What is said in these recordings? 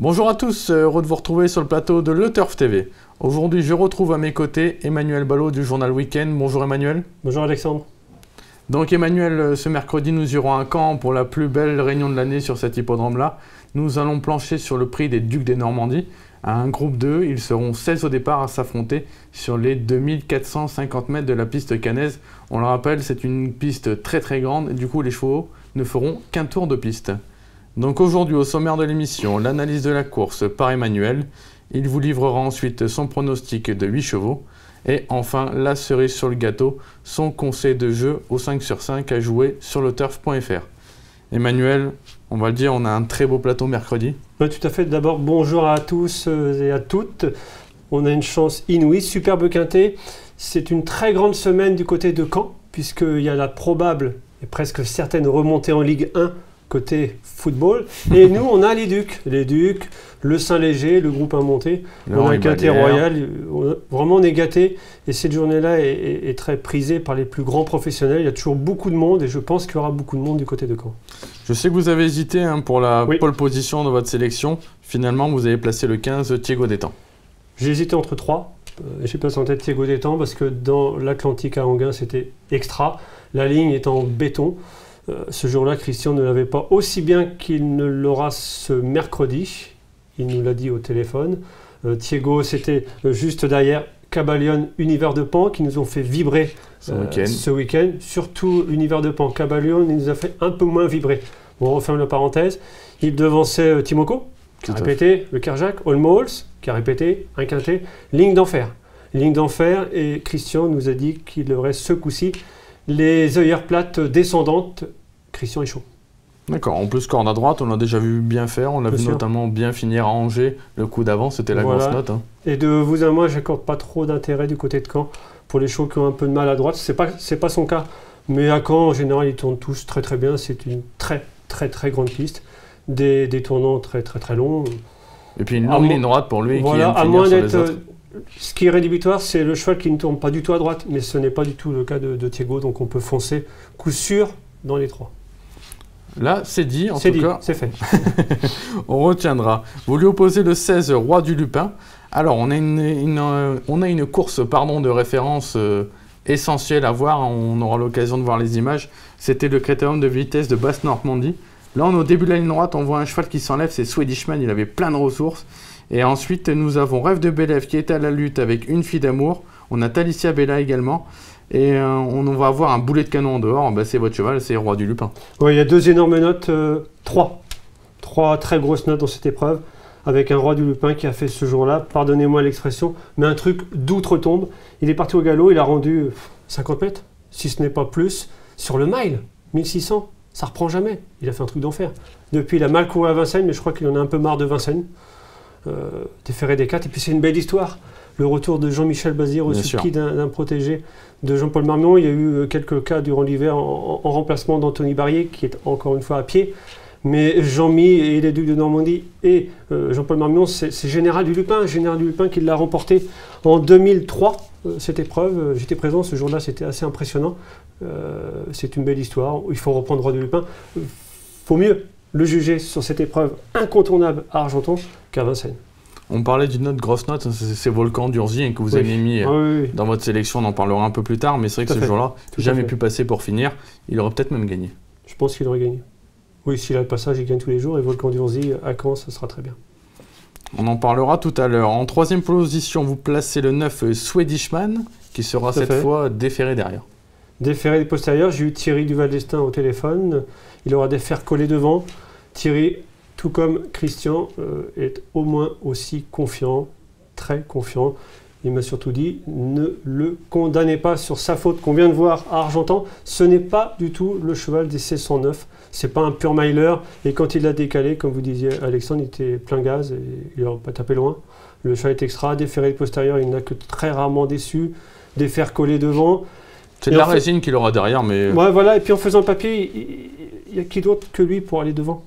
Bonjour à tous, heureux de vous retrouver sur le plateau de Le Turf TV. Aujourd'hui, je retrouve à mes côtés Emmanuel Ballot du journal Week-end. Bonjour Emmanuel. Bonjour Alexandre. Donc Emmanuel, ce mercredi, nous irons à Caen pour la plus belle réunion de l'année sur cet hippodrome-là. Nous allons plancher sur le prix des Ducs des Normandie. À un groupe 2, ils seront 16 au départ à s'affronter sur les 2450 mètres de la piste caennaise. On le rappelle, c'est une piste très grande et du coup les chevaux ne feront qu'un tour de piste. Donc aujourd'hui, au sommaire de l'émission, l'analyse de la course par Emmanuel. Il vous livrera ensuite son pronostic de 8 chevaux. Et enfin, la cerise sur le gâteau, son conseil de jeu au 5 sur 5 à jouer sur leturf.fr. Emmanuel, on va le dire, on a un très beau plateau mercredi. Oui, tout à fait. D'abord, bonjour à tous et à toutes. On a une chance inouïe, superbe quintet. C'est une très grande semaine du côté de Caen, puisqu'il y a la probable et presque certaine remontée en Ligue 1 côté football. Et nous, on a les Ducs, le Saint-Léger, le groupe 1 monté. On a un quintet royal. Vraiment, on est gâtés. Et cette journée-là est très prisée par les plus grands professionnels. Il y a toujours beaucoup de monde et je pense qu'il y aura beaucoup de monde du côté de Caen. Je sais que vous avez hésité pour la pole position de votre sélection. Finalement, vous avez placé le 15 Thiégo d'Étang. J'ai hésité entre 3. J'ai placé en tête Thiégo d'Étang parce que dans l'Atlantique à Anguin, c'était extra. La ligne est en béton. Ce jour-là, Christian ne l'avait pas aussi bien qu'il ne l'aura ce mercredi. Il nous l'a dit au téléphone. Thiégo, c'était juste derrière Caballon, Univers de Pan, qui nous ont fait vibrer ce week-end. Surtout Univers de Pan. Caballon, il nous a fait un peu moins vibrer. Bon, on referme la parenthèse. Il devançait Timoko, qui a répété le Kerjak, Olmols, qui a répété un quintet, Ligne d'Enfer. Ligne d'Enfer, et Christian nous a dit qu'il aurait ce coup-ci les œillères plates descendantes. Christian est chaud. D'accord, en plus corde à droite, on l'a déjà vu bien faire, on l'a vu notamment bien finir à Angers, le coup d'avant, c'était la grosse note. Hein. Et de vous à moi, j'accorde pas trop d'intérêt du côté de Caen pour les chevaux qui ont un peu de mal à droite, c'est pas son cas, mais à Caen, en général, ils tournent tous très bien, c'est une très grande piste, des tournants très longs. Et puis une longue ligne droite pour lui qui aime à finir moins sur les autres. Ce qui est rédhibitoire, c'est le cheval qui ne tourne pas du tout à droite, mais ce n'est pas du tout le cas de Thiégo, donc on peut foncer coup sûr dans les 3. Là, c'est dit, en tout cas. C'est fait. On retiendra. Vous lui opposez le 16 Roi du Lupin. Alors, on a une course de référence essentielle à voir. On aura l'occasion de voir les images. C'était le Critérium de vitesse de Basse-Normandie. Là, on est au début de la ligne droite. On voit un cheval qui s'enlève. C'est Swedishman. Il avait plein de ressources. Et ensuite, nous avons Rêve de Bélève qui est à la lutte avec Une fille d'amour. On a Talicia Bella également. Et on va avoir un boulet de canon en dehors. C'est votre cheval, c'est Roi du Lupin. Oui, il y a 2 énormes notes, 3 très grosses notes dans cette épreuve, avec un Roi du Lupin qui a fait ce jour-là, pardonnez-moi l'expression, mais un truc d'outre-tombe. Il est parti au galop, il a rendu 50 mètres, si ce n'est pas plus, sur le mile, 1600, ça reprend jamais. Il a fait un truc d'enfer. Depuis, il a mal couru à Vincennes, mais je crois qu'il en a un peu marre de Vincennes. Déféré des 4, et puis c'est une belle histoire. Le retour de Jean-Michel Bazir au ski d'un protégé de Jean-Paul Marmion. Il y a eu quelques cas durant l'hiver en remplacement d'Anthony Barrier, qui est encore une fois à pied. Mais Jean-Mi et les Ducs de Normandie et Jean-Paul Marmion, c'est Général du Lupin qui l'a remporté en 2003, cette épreuve. J'étais présent ce jour-là, c'était assez impressionnant. C'est une belle histoire. Il faut reprendre Roi du Lupin. Il faut mieux le juger sur cette épreuve incontournable à Argenton qu'à Vincennes. On parlait d'une autre grosse note, c'est Volcan d'Urzy que vous avez mis dans votre sélection, on en parlera un peu plus tard, mais c'est vrai que ce jour-là, jamais pu passer pour finir, il aurait peut-être même gagné. Je pense qu'il aurait gagné. Oui, s'il a le passage, il gagne tous les jours, et Volcan d'Urzy à Caen, ça sera très bien. On en parlera tout à l'heure. En 3e position, vous placez le 9 Swedishman, qui sera cette fois déféré derrière. Déféré postérieur, j'ai eu Thierry Duval d'Estaing au téléphone, il aura des fers collés devant. Thierry, tout comme Christian, est au moins aussi confiant, très confiant. Il m'a surtout dit, ne le condamnez pas sur sa faute qu'on vient de voir à Argentan. Ce n'est pas du tout le cheval des C109. C'est pas un pur miler. Et quand il l'a décalé, comme vous disiez, Alexandre, il était plein gaz et il n'aurait pas tapé loin. Le cheval est extra, déféré postérieur, il n'a que très rarement déçu. Des fers collés devant. C'est de la résine qu'il aura derrière, mais... Ouais, voilà. Et puis en faisant le papier, il n'y a qui d'autre que lui pour aller devant.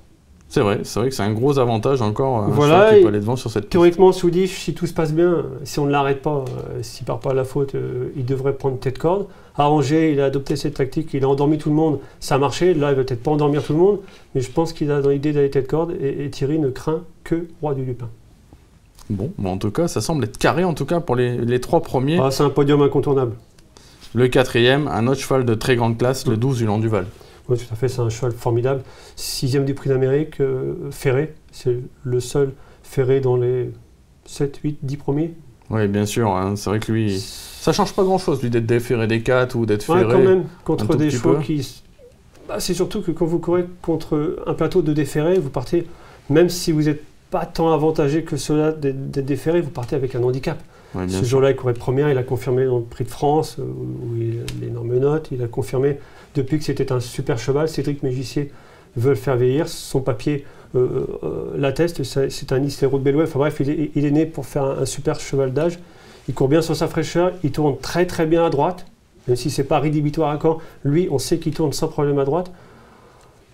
C'est vrai que c'est un gros avantage encore voilà, qui peut aller devant sur cette piste. Théoriquement, Soudif, si tout se passe bien, si on ne l'arrête pas, s'il ne part pas à la faute, il devrait prendre tête corde. À Angers, il a adopté cette tactique, il a endormi tout le monde, ça a marché. Là, il va peut-être pas endormir tout le monde, mais je pense qu'il a dans l'idée d'aller tête corde et Thierry ne craint que Roi du Lupin. Bon, en tout cas, ça semble être carré en tout cas pour les 3 premiers. Ah, c'est un podium incontournable. Le 4e, un autre cheval de très grande classe, le 12 Ulan Duval. Oui, tout à fait, c'est un cheval formidable. 6e du Prix d'Amérique, ferré, c'est le seul ferré dans les 7, 8, 10 premiers. Oui, bien sûr, hein, c'est vrai que lui, ça change pas grand-chose, lui, d'être déferré des 4 ou d'être ferré. Quand même, contre des chevaux qui... Bah, c'est surtout que quand vous courez contre un plateau de déferré, vous partez, même si vous n'êtes pas tant avantagé que cela d'être déferré, vous partez avec un handicap. Ouais, Ce jour-là, il courait de première, il a confirmé dans le Prix de France, où il a l'énorme note, il a confirmé depuis que c'était un super cheval. Cédric Mégissier veut le faire vieillir, son papier l'atteste, c'est un Isléro de Bellouet. Enfin bref, il est né pour faire un super cheval d'âge. Il court bien sur sa fraîcheur, il tourne très très bien à droite, même si ce n'est pas rédhibitoire à Caen. Lui, on sait qu'il tourne sans problème à droite.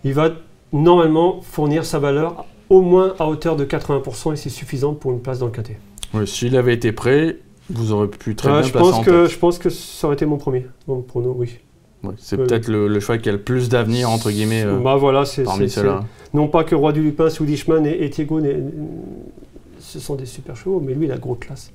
Il va normalement fournir sa valeur au moins à hauteur de 80% et c'est suffisant pour une place dans le quintet. Oui, s'il avait été prêt, vous aurez pu très bien placer en tête. Je pense que ça aurait été mon premier, pour nous, oui. Ouais, c'est peut-être le cheval qui a le plus d'avenir, entre guillemets, voilà, parmi ceux-là. Non pas que Roi du Lupin, Swedishman et Thiego, ce sont des super chevaux, mais lui, il a gros classe.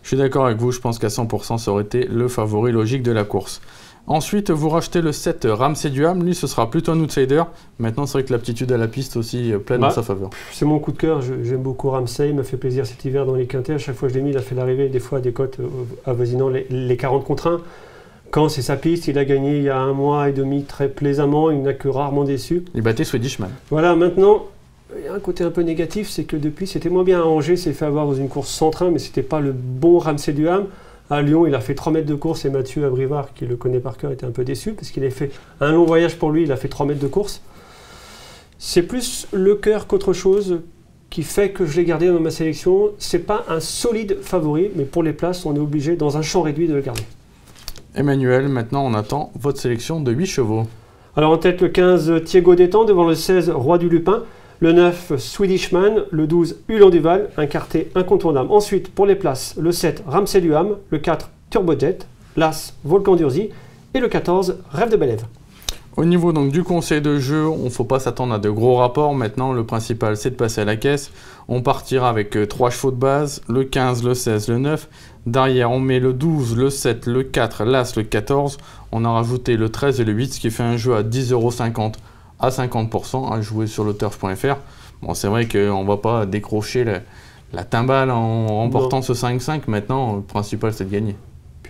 Je suis d'accord avec vous, je pense qu'à 100%, ça aurait été le favori logique de la course. Ensuite, vous rachetez le 7 Ramsey Duham, lui, ce sera plutôt un outsider. Maintenant, c'est vrai que l'aptitude à la piste aussi plaide en sa faveur. C'est mon coup de cœur, j'aime beaucoup Ramsey, il m'a fait plaisir cet hiver dans les quintets. À chaque fois que je l'ai mis, il a fait l'arrivée, des fois à des cotes avoisinant les 40 contre 1. Quand c'est sa piste, il a gagné il y a 1 mois et demi très plaisamment, il n'a que rarement déçu. Il battait Swedishman. Voilà, maintenant, il y a un côté un peu négatif, c'est que depuis, c'était moins bien à Angers, il s'est fait avoir dans une course sans train, mais c'était pas le bon Ramsey Duham. À Lyon, il a fait 3 mètres de course et Mathieu Abrivard, qui le connaît par cœur, était un peu déçu parce qu'il avait fait un long voyage pour lui, il a fait 3 mètres de course. C'est plus le cœur qu'autre chose qui fait que je l'ai gardé dans ma sélection. C'est pas un solide favori, mais pour les places, on est obligé, dans un champ réduit, de le garder. Emmanuel, maintenant on attend votre sélection de 8 chevaux. Alors en tête le 15 Thiego d'Étang, devant le 16 Roi du Lupin, le 9 Swedishman, le 12 Ulan Duval, un quartet incontournable. Ensuite pour les places, le 7 Ramsey Duham, le 4 Turbojet, l'As Volcan d'Urzy et le 14 Rêve de Belève. Au niveau donc du conseil de jeu, on ne faut pas s'attendre à de gros rapports. Maintenant, le principal, c'est de passer à la caisse. On partira avec 3 chevaux de base, le 15, le 16, le 9. Derrière, on met le 12, le 7, le 4, l'As, le 14. On a rajouté le 13 et le 8, ce qui fait un jeu à 10,50 € à 50% à jouer sur le turf.fr. Bon, c'est vrai qu'on ne va pas décrocher la timbale en remportant ce 5-5. Maintenant, le principal, c'est de gagner.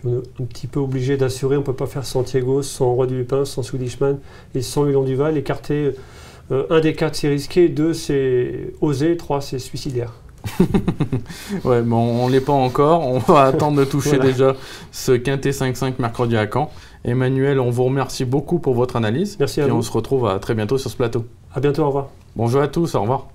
On est un petit peu obligé d'assurer, on ne peut pas faire sans Thiego, sans Roi du Lupin, sans Swedishman et sans Ulan Duval. Écarter 1 des 4 c'est risqué, 2 c'est osé, 3 c'est suicidaire. Ouais, bon, on ne l'est pas encore, on va attendre de toucher déjà ce quintet 5-5 mercredi à Caen. Emmanuel, on vous remercie beaucoup pour votre analyse. Merci à vous. Et on se retrouve à très bientôt sur ce plateau. À bientôt, au revoir. Bonjour à tous, au revoir.